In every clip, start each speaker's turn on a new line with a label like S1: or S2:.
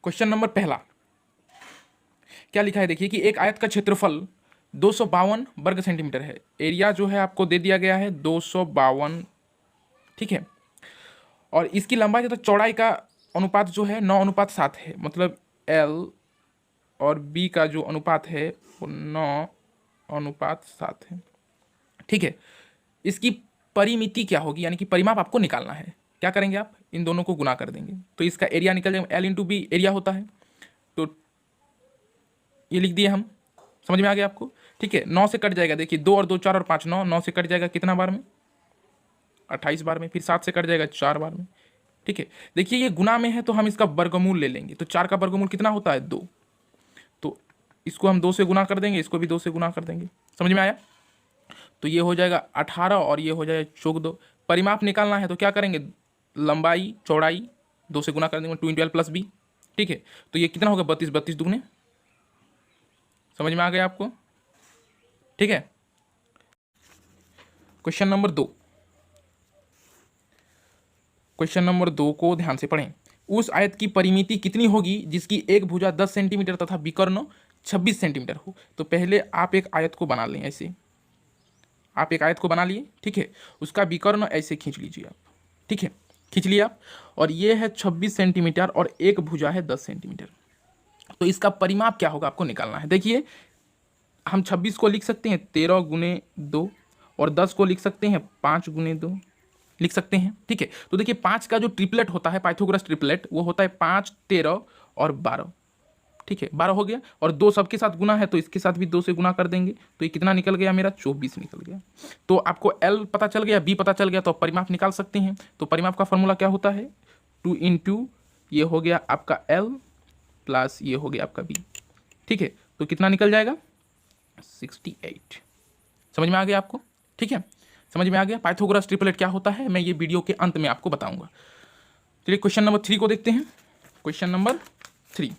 S1: Question number पहला क्या लिखा है, देखिए कि एक आयत का क्षेत्रफल 252 वर्ग सेंटीमीटर है। एरिया जो है आपको दे दिया गया है 252, ठीक है। और इसकी लंबाई तथा चौड़ाई का अनुपात जो है 9:7 है। मतलब एल और बी का जो अनुपात है वो 9:7 है, ठीक है। इसकी परिमिति क्या होगी, यानी कि परिमाप आपको निकालना है। क्या करेंगे आप, इन दोनों को गुना कर देंगे तो इसका एरिया निकल जाएगा। एल इंटू बी एरिया होता है, तो ये लिख दिए हम। समझ में आ गया आपको, ठीक है। 9 से कट जाएगा, देखिए 2 और 2 4 और 5 9, 9 से कट जाएगा कितना बार में, 28 बार में। फिर 7 से कट जाएगा 4 बार में, ठीक है। देखिए ये गुना में है तो हम इसका वर्गमूल ले लेंगे। तो 4 का वर्गमूल कितना होता है, 2। तो इसको हम 2 से गुना कर देंगे, इसको भी 2 से गुना कर देंगे। समझ में आया। तो ये हो जाएगा 18 और ये हो जाएगा 14। परिमाप निकालना है तो क्या करेंगे, लंबाई चौड़ाई 2 से गुना कर देंगे, 2 इंटू एल प्लस बी, ठीक है। तो ये कितना होगा, 32, 32 दुगने। समझ में आ गया आपको, ठीक है। क्वेश्चन नंबर 2, क्वेश्चन नंबर 2 को ध्यान से पढ़ें। उस आयत की परिमिति कितनी होगी जिसकी एक भुजा 10 सेंटीमीटर तथा विकर्ण 26 सेंटीमीटर हो। तो पहले आप एक आयत को बना लें, ऐसे आप एक आयत को बना लिए, ठीक है। उसका विकर्ण ऐसे खींच लीजिए आप, ठीक है, खींच लिया आप। और ये है 26 सेंटीमीटर और एक भुजा है 10 सेंटीमीटर। तो इसका परिमाप क्या होगा आपको निकालना है। देखिए हम 26 को लिख सकते हैं 13 गुने 2 और 10 को लिख सकते हैं 5 गुने 2 लिख सकते हैं, ठीक है। तो देखिए 5 का जो ट्रिपलेट होता है, पाइथागोरस ट्रिपलेट, वो होता है 5, 13 और 12, ठीक है। 12 हो गया और 2 सबके साथ गुना है तो इसके साथ भी 2 से गुना कर देंगे। तो ये कितना निकल गया मेरा, 24 निकल गया। तो आपको एल पता चल गया, बी पता चल गया, तो आप परिमाप निकाल सकते हैं। तो परिमाप का फॉर्मूला क्या होता है, 2 इंटू ये हो गया आपका एल प्लस ये हो गया आपका बी, ठीक है। तो कितना निकल जाएगा, 68। समझ में आ गया आपको, ठीक है। समझ में आ गया पाइथागोरस ट्रिपलेट क्या होता है, मैं ये वीडियो के अंत में आपको बताऊंगा। चलिए क्वेश्चन नंबर 3 को देखते हैं। क्वेश्चन नंबर 3,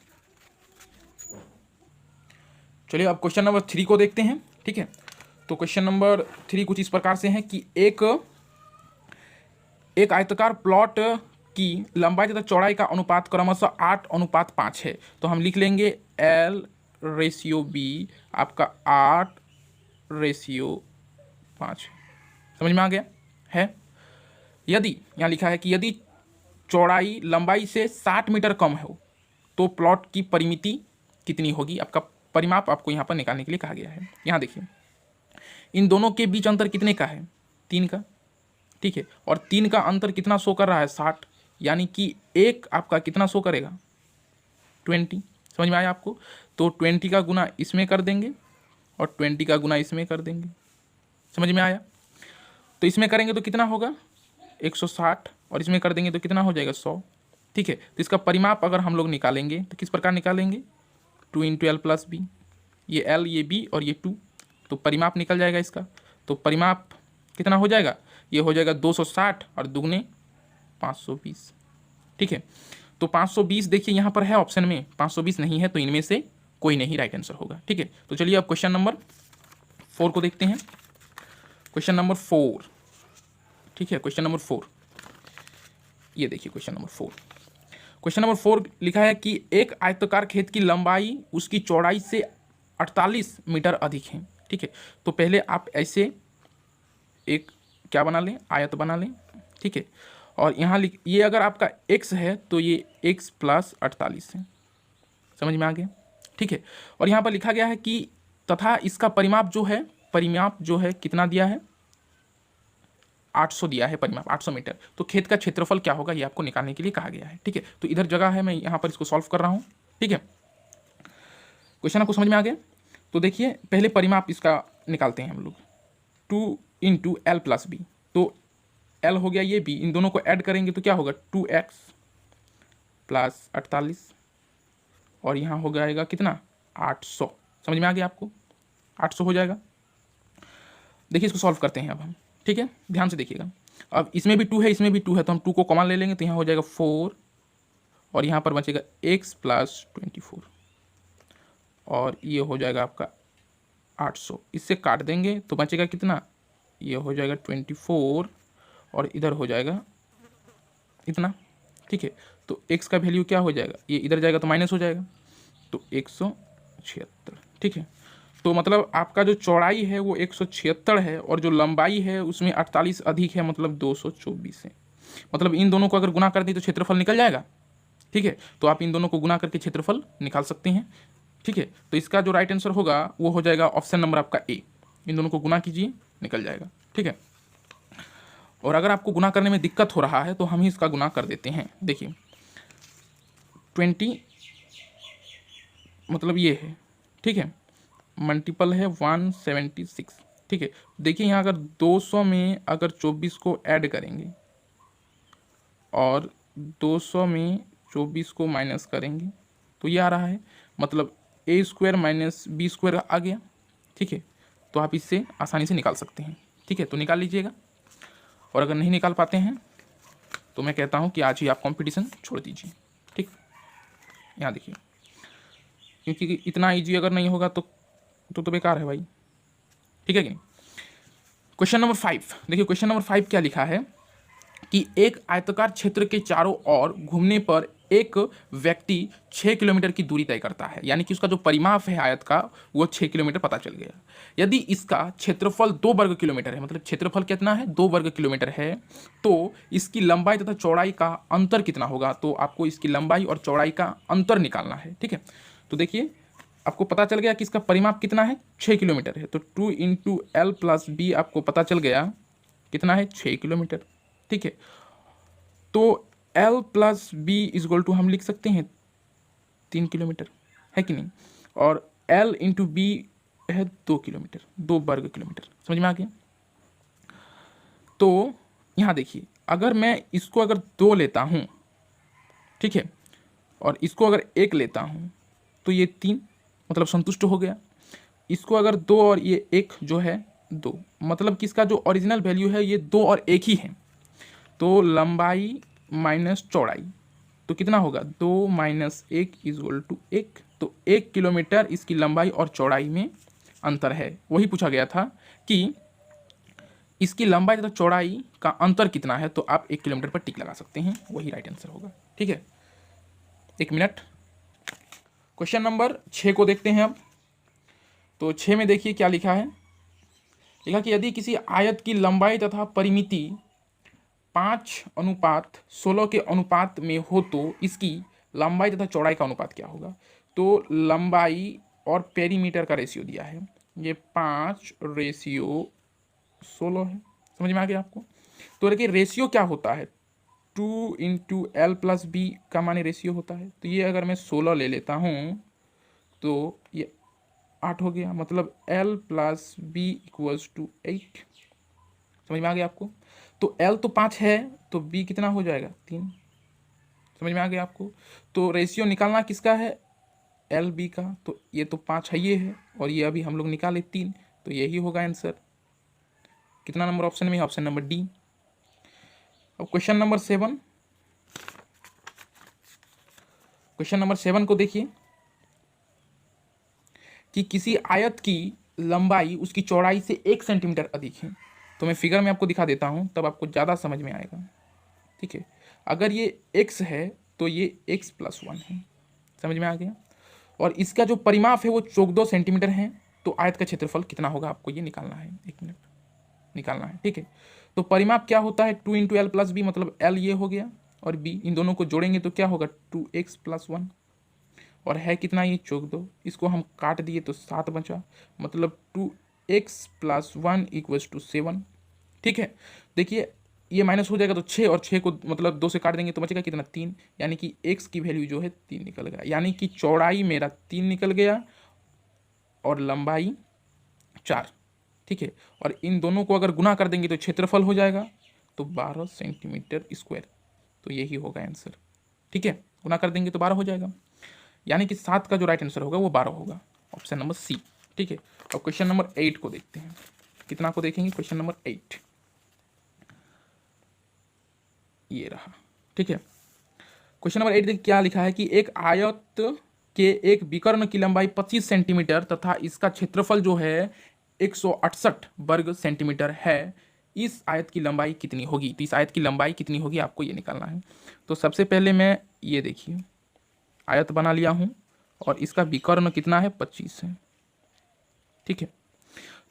S1: चलिए अब क्वेश्चन नंबर 3 को देखते हैं, ठीक है। तो क्वेश्चन नंबर 3 कुछ इस प्रकार से है कि एक आयताकार प्लॉट की लंबाई तथा चौड़ाई का अनुपात क्रमशः 8:5 है। तो हम लिख लेंगे L रेशियो बी आपका 8:5। समझ में आ गया है। यदि यहाँ लिखा है कि यदि चौड़ाई लंबाई से 60 मीटर कम हो तो प्लॉट की परिमिति कितनी होगी। आपका परिमाप आपको यहाँ पर निकालने के लिए कहा गया है। यहाँ देखिए इन दोनों के बीच अंतर कितने का है, 3 का, ठीक है। और 3 का अंतर कितना शो कर रहा है, 60, यानी कि एक आपका कितना शो करेगा, 20। समझ में आया आपको। तो 20 का गुना इसमें कर देंगे और 20 का गुना इसमें कर देंगे। समझ में आया। तो इसमें करेंगे तो कितना होगा, 160 और इसमें कर देंगे तो कितना हो जाएगा, 100, ठीक है। तो इसका परिमाप अगर हम लोग निकालेंगे तो किस प्रकार निकालेंगे, 2 इंटू एल प्लस बी, ये एल ये बी और ये 2, तो परिमाप निकल जाएगा इसका। तो परिमाप कितना हो जाएगा, ये हो जाएगा 260 और दुगने 520, ठीक है। तो 520 देखिए यहाँ पर है ऑप्शन में, 520 नहीं है तो इनमें से कोई नहीं राइट आंसर होगा, ठीक है। तो चलिए अब क्वेश्चन नंबर 4 को देखते हैं। क्वेश्चन नंबर 4, ठीक है। क्वेश्चन नंबर 4, ये देखिए क्वेश्चन नंबर 4। क्वेश्चन नंबर 4 लिखा है कि एक आयताकार खेत की लंबाई उसकी चौड़ाई से 48 मीटर अधिक है, ठीक है। तो पहले आप ऐसे एक क्या बना लें, आयत बना लें, ठीक है। और यहाँ ये अगर आपका x है तो ये x प्लस 48 है। समझ में आ गया, ठीक है। और यहाँ पर लिखा गया है कि तथा इसका परिमाप जो है कितना दिया है, 800 दिया है परिमाप, 800 मीटर। तो खेत का क्षेत्रफल क्या होगा ये आपको निकालने के लिए कहा गया है, ठीक है। तो इधर जगह है, मैं यहाँ पर इसको सॉल्व कर रहा हूँ, ठीक है। क्वेश्चन आपको समझ में आ गया। तो देखिए पहले परिमाप इसका निकालते हैं हम लोग, 2 इंटू एल प्लस बी। तो एल हो गया ये बी, इन दोनों को ऐड करेंगे तो क्या होगा, 2x प्लस 48 और यहाँ हो जाएगा कितना, 800। समझ में आ गया आपको, 800 हो जाएगा। देखिए इसको सॉल्व करते हैं अब हम, ठीक है, ध्यान से देखिएगा। अब इसमें भी 2 है, इसमें भी 2 है, तो हम 2 को कॉमन ले लेंगे तो यहाँ हो जाएगा 4 और यहाँ पर बचेगा x प्लस 24 और ये हो जाएगा आपका 800। इससे काट देंगे तो बचेगा कितना, ये हो जाएगा 24 और इधर हो जाएगा इतना, ठीक है। तो x का वैल्यू क्या हो जाएगा, ये इधर जाएगा तो माइनस हो जाएगा, तो 176। ठीक है, तो मतलब आपका जो चौड़ाई है वो 176 है और जो लंबाई है उसमें 48 अधिक है, मतलब 224 है। मतलब इन दोनों को अगर गुना कर दें तो क्षेत्रफल निकल जाएगा। ठीक है, तो आप इन दोनों को गुना करके क्षेत्रफल निकाल सकते हैं। ठीक है, तो इसका जो राइट आंसर होगा वो हो जाएगा ऑप्शन नंबर आपका ए। इन दोनों को गुना कीजिए, निकल जाएगा। ठीक है, और अगर आपको गुना करने में दिक्कत हो रहा है तो हम ही इसका गुना कर देते हैं। देखिए 20 मतलब ये है, ठीक है, मल्टीपल है 176। ठीक है, देखिए यहाँ अगर 200 में अगर 24 को ऐड करेंगे और 200 में 24 को माइनस करेंगे तो ये आ रहा है, मतलब ए स्क्वायर माइनस बी स्क्वायर आ गया। ठीक है, तो आप इससे आसानी से निकाल सकते हैं। ठीक है, तो निकाल लीजिएगा, और अगर नहीं निकाल पाते हैं तो मैं कहता हूँ कि आज ही आप कंपटीशन छोड़ दीजिए। ठीक, यहाँ देखिए, क्योंकि इतना इजी अगर नहीं होगा तो बेकार है भाई। ठीक है कि नहीं। क्वेश्चन नंबर 5 देखिए, क्वेश्चन नंबर 5 क्या लिखा है कि एक आयताकार क्षेत्र के चारों ओर घूमने पर एक व्यक्ति 6 किलोमीटर की दूरी तय करता है, यानी कि उसका जो परिमाप है आयत का वो 6 किलोमीटर पता चल गया। यदि इसका क्षेत्रफल 2 वर्ग किलोमीटर है, मतलब क्षेत्रफल कितना है, 2 वर्ग किलोमीटर है, तो इसकी लंबाई तथा चौड़ाई का अंतर कितना होगा। तो आपको इसकी लंबाई और चौड़ाई का अंतर निकालना है। ठीक है, तो देखिए आपको पता चल गया कि इसका परिमाप कितना है, 6 किलोमीटर है, तो 2 इंटू एल प्लस बी आपको पता चल गया कितना है, 6 किलोमीटर। ठीक है, तो L प्लस बी इजगोल टू हम लिख सकते हैं 3 किलोमीटर, है कि नहीं, और L इंटू बी है 2 किलोमीटर, 2 वर्ग किलोमीटर। समझ में आ गया। तो यहाँ देखिए, अगर मैं इसको अगर 2 लेता हूँ, ठीक है, और इसको अगर 1 लेता हूँ तो ये 3, मतलब संतुष्ट हो गया। इसको अगर 2 और ये 1 जो है 2, मतलब कि इसका जो ओरिजिनल वैल्यू है ये 2 और 1 ही है। तो लंबाई माइनस चौड़ाई तो कितना होगा, 2 माइनस 1 इजल टू 1। तो 1 किलोमीटर इसकी लंबाई और चौड़ाई में अंतर है। वही पूछा गया था कि इसकी लंबाई तथा चौड़ाई का अंतर कितना है, तो आप 1 किलोमीटर पर टिक लगा सकते हैं, वही राइट आंसर होगा। ठीक है, 1 मिनट। क्वेश्चन नंबर 6 को देखते हैं अब। तो 6 में देखिए क्या लिखा है, लिखा कि यदि किसी आयत की लंबाई तथा परिमिति 5:16 के अनुपात में हो तो इसकी लंबाई तथा चौड़ाई का अनुपात क्या होगा। तो लंबाई और पेरीमीटर का रेशियो दिया है, ये 5:16 है। समझ में आ गया आपको। तो देखिए रेशियो क्या होता है, 2 इंटू एल प्लस बी का माने रेशियो होता है। तो ये अगर मैं 16 ले लेता हूँ तो ये 8 हो गया, मतलब L plus B equals to 8। समझ में आ गया आपको। तो L तो 5 है तो B कितना हो जाएगा, 3। समझ में आ गया आपको। तो रेशियो निकालना किसका है, L B का। तो ये तो 5 है, ये है, और ये अभी हम लोग निकाले 3, तो यही होगा आंसर। कितना नंबर ऑप्शन में है, ऑप्शन नंबर डी। अब क्वेश्चन नंबर 7, क्वेश्चन नंबर 7 को देखिए कि किसी आयत की लंबाई उसकी चौड़ाई से 1 सेंटीमीटर अधिक है। तो मैं फिगर में आपको दिखा देता हूं, तब आपको ज़्यादा समझ में आएगा। ठीक है, अगर ये x है तो ये x प्लस 1 है। समझ में आ गया। और इसका जो परिमाप है वो 14 सेंटीमीटर है। तो आयत का क्षेत्रफल कितना होगा आपको ये निकालना है, 1 मिनट निकालना है। ठीक है, तो परिमाप क्या होता है, 2 इंटू एल प्लस बी, मतलब l ये हो गया और b, इन दोनों को जोड़ेंगे तो क्या होगा, 2x प्लस 1, और है कितना ये 14। इसको हम काट दिए तो 7 बचा, मतलब 2x प्लस 1 इक्वल्स टू 7। ठीक है, देखिए ये माइनस हो जाएगा तो 6, और 6 को मतलब 2 से काट देंगे तो बचेगा कितना, 3, यानी कि x की वैल्यू जो है 3 निकल गया, यानी कि चौड़ाई मेरा 3 निकल गया और लंबाई 4। ठीक है, और इन दोनों को अगर गुना कर देंगे तो क्षेत्रफल हो जाएगा तो 12 सेंटीमीटर स्क्वायर। तो यही होगा आंसर। ठीक है, गुना कर देंगे तो 12 हो जाएगा, यानी कि 7 का जो राइट आंसर होगा वो 12 होगा, ऑप्शन नंबर सी। ठीक है, और क्वेश्चन नंबर 8 को देखते हैं। कितना को देखेंगे, क्वेश्चन नंबर 8 ये रहा। ठीक है, क्वेश्चन नंबर 8 देखिए क्या लिखा है कि एक आयत के एक विकर्ण की लंबाई 25 सेंटीमीटर तथा इसका क्षेत्रफल जो है 168 वर्ग सेंटीमीटर है। इस आयत की लंबाई कितनी होगी। तो इस आयत की लंबाई कितनी होगी आपको ये निकालना है। तो सबसे पहले मैं ये देखिए आयत बना लिया हूँ और इसका विकर्ण कितना है 25 है। ठीक है,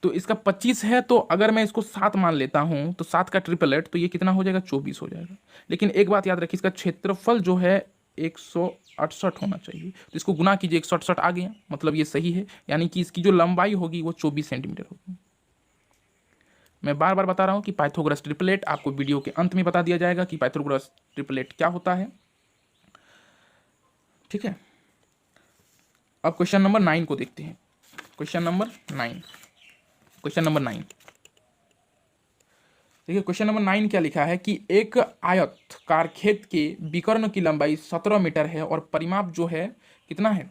S1: तो इसका 25 है, तो अगर मैं इसको 7 मान लेता हूँ तो 7 का ट्रिपलेट तो ये कितना हो जाएगा 24 हो जाएगा। लेकिन एक बात याद रखिए, इसका क्षेत्रफल जो है 168 होना चाहिए, तो इसको गुना कीजिए 168 आ गया, मतलब ये सही है, यानी कि इसकी जो लंबाई होगी वो 24 सेंटीमीटर होगी। मैं बार बार बता रहा हूँ कि पाइथागोरस ट्रिपलेट आपको वीडियो के अंत में बता दिया जाएगा कि पाइथागोरस ट्रिपलेट क्या होता है। ठीक है, अब क्वेश्चन नंबर 9 को देखते हैं। क्वेश्चन नंबर 9 देखिए, क्वेश्चन नंबर 9 क्या लिखा है कि एक आयतकार खेत के विकर्ण की लंबाई 17 मीटर है और परिमाप जो है कितना है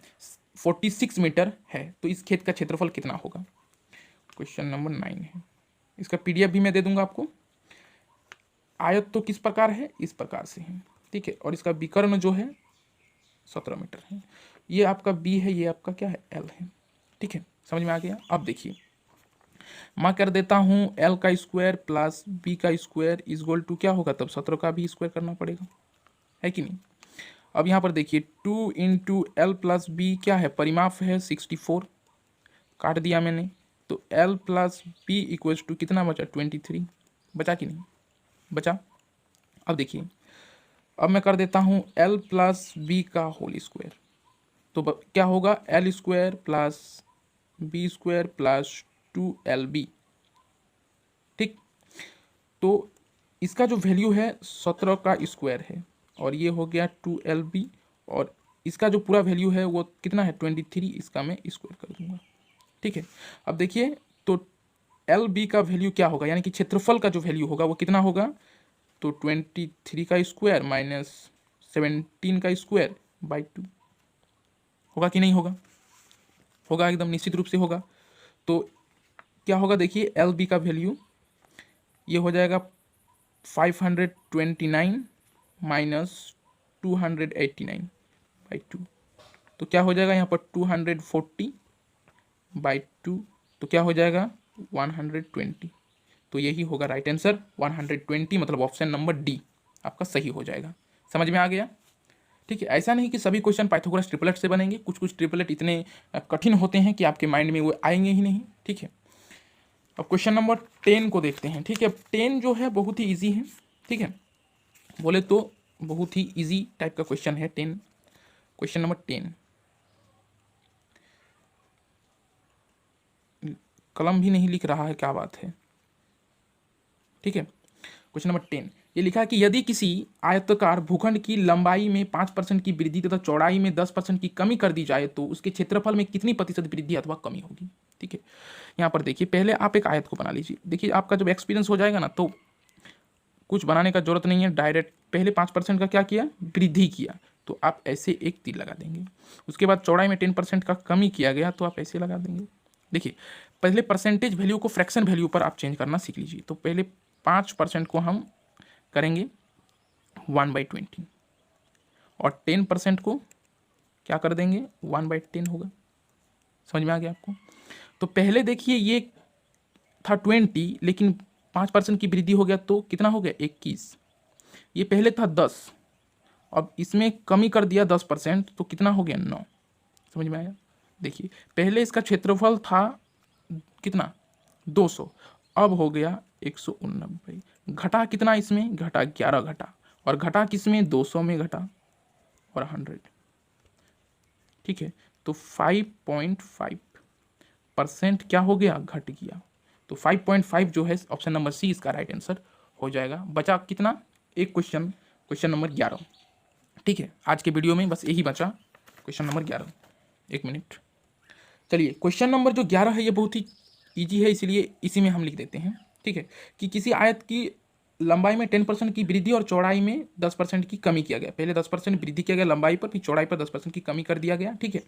S1: 46 मीटर है, तो इस खेत का क्षेत्रफल कितना होगा। क्वेश्चन नंबर 9 है, इसका पीडीएफ भी मैं दे दूंगा आपको। आयत तो किस प्रकार है, इस प्रकार से है। ठीक है, और इसका विकर्ण जो है 17 मीटर है। ये आपका बी है, ये आपका क्या है एल है। ठीक है, समझ में आ गया। अब देखिए मैं कर देता हूँ एल का स्क्वायर प्लस बी का स्क्वायर इज इक्वल टू क्या होगा, तब 17 का भी स्क्वायर करना पड़ेगा, है कि नहीं। अब यहाँ पर देखिए 2 इंटू एल प्लस बी क्या है, परिमाप है 64, काट दिया मैंने, तो L plus B equals to कितना बचा 23, बचा कि नहीं बचा। अब देखिए, अब मैं कर देता हूँ एल प्लस बी का होल स्क्वायर, तो क्या होगा L square plus B square plus 2LB। ठीक, तो इसका जो वैल्यू है 17 का स्क्वायर है और ये हो गया 2LB, और इसका जो पूरा वैल्यू है वो कितना है 23, इसका मैं स्क्वायर कर दूंगा। ठीक है, अब देखिए तो LB का वैल्यू क्या होगा, यानी कि क्षेत्रफल का जो वैल्यू होगा वो कितना होगा, तो 23 का स्क्वायर माइनस 17 का स्क्वायर बाई 2 होगा कि नहीं होगा, होगा एकदम निश्चित रूप से होगा। तो क्या होगा देखिए LB का वैल्यू ये हो जाएगा 529 माइनस 289 बाई 2, तो क्या हो जाएगा यहाँ पर 240 बाई 2, तो क्या हो जाएगा 120, तो यही होगा राइट आंसर 120, मतलब ऑप्शन नंबर डी आपका सही हो जाएगा। समझ में आ गया। ठीक है, ऐसा नहीं कि सभी क्वेश्चन पाइथागोरस ट्रिपलेट से बनेंगे, कुछ कुछ ट्रिपलेट इतने कठिन होते हैं कि आपके माइंड में वो आएंगे ही नहीं। ठीक है, अब क्वेश्चन नंबर 10 को देखते हैं। ठीक है, 10 जो है बहुत ही इजी है। ठीक है, बोले तो बहुत ही इजी टाइप का क्वेश्चन है 10। क्वेश्चन नंबर 10, कलम भी नहीं लिख रहा है, क्या बात है। ठीक है, क्वेश्चन नंबर 10 ये लिखा है कि यदि किसी आयताकार भूखंड की लंबाई में 5% की वृद्धि तथा चौड़ाई में 10% की कमी कर दी जाए तो उसके क्षेत्रफल में कितनी प्रतिशत वृद्धि अथवा कमी होगी। ठीक है, यहाँ पर देखिए पहले आप एक आयत को बना लीजिए। देखिए आपका जब एक्सपीरियंस हो जाएगा ना तो कुछ बनाने का जरूरत नहीं है, डायरेक्ट पहले 5% का क्या किया वृद्धि किया तो आप ऐसे एक तीर लगा देंगे। उसके बाद चौड़ाई में 10% का कमी किया गया तो आप ऐसे लगा देंगे। देखिए पहले परसेंटेज वैल्यू को फ्रैक्शन वैल्यू पर आप चेंज करना सीख लीजिए। तो पहले 5% को हम करेंगे 1/20 और 10% को क्या कर देंगे 1/10 होगा। समझ में आ गया आपको। तो पहले देखिए ये था 20, लेकिन 5% की वृद्धि हो गया तो कितना हो गया 21। ये पहले था 10, अब इसमें कमी कर दिया 10% तो कितना हो गया 9। समझ में आया। देखिए पहले इसका क्षेत्रफल था कितना 200, अब हो गया 189। घटा कितना इसमें, घटा 11 घटा, और घटा किसमें 200 में घटा और 100। ठीक है, तो 5.5% क्या हो गया घट गया, तो 5.5 जो है ऑप्शन नंबर सी इसका राइट आंसर हो जाएगा। बचा कितना एक क्वेश्चन, क्वेश्चन नंबर 11। ठीक है, आज के वीडियो में बस यही बचा क्वेश्चन नंबर 11। एक मिनट, चलिए क्वेश्चन नंबर जो 11 है ये बहुत ही ईजी है, इसलिए इसी में हम लिख देते हैं। ठीक है, कि किसी आयत की लंबाई में 10% की वृद्धि और चौड़ाई में 10% की कमी किया गया। पहले 10% वृद्धि किया गया लंबाई पर, फिर चौड़ाई पर 10% की कमी कर दिया गया। ठीक है,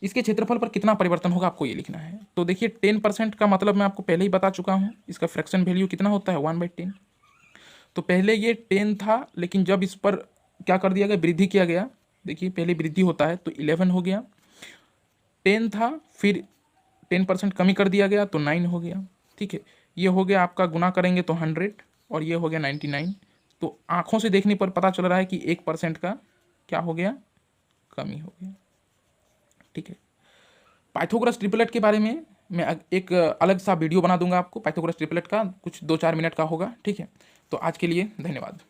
S1: इसके क्षेत्रफल पर कितना परिवर्तन होगा आपको ये लिखना है। तो देखिए 10% का मतलब मैं आपको पहले ही बता चुका हूँ, इसका फ्रैक्शन वैल्यू कितना होता है 1/10। तो पहले ये 10 था, लेकिन जब इस पर क्या कर दिया गया वृद्धि किया गया, देखिए पहले वृद्धि होता है तो 11 हो गया, 10 था फिर 10% कमी कर दिया गया तो 9 हो गया। ठीक है, ये हो गया आपका, गुना करेंगे तो 100 और ये हो गया 99। तो आंखों से देखने पर पता चल रहा है कि 1% का क्या हो गया, कमी हो गया। ठीक है, पाइथागोरस ट्रिपलेट के बारे में मैं एक अलग सा वीडियो बना दूंगा आपको, पाइथागोरस ट्रिपलेट का कुछ 2-4 मिनट का होगा। ठीक है, तो आज के लिए धन्यवाद।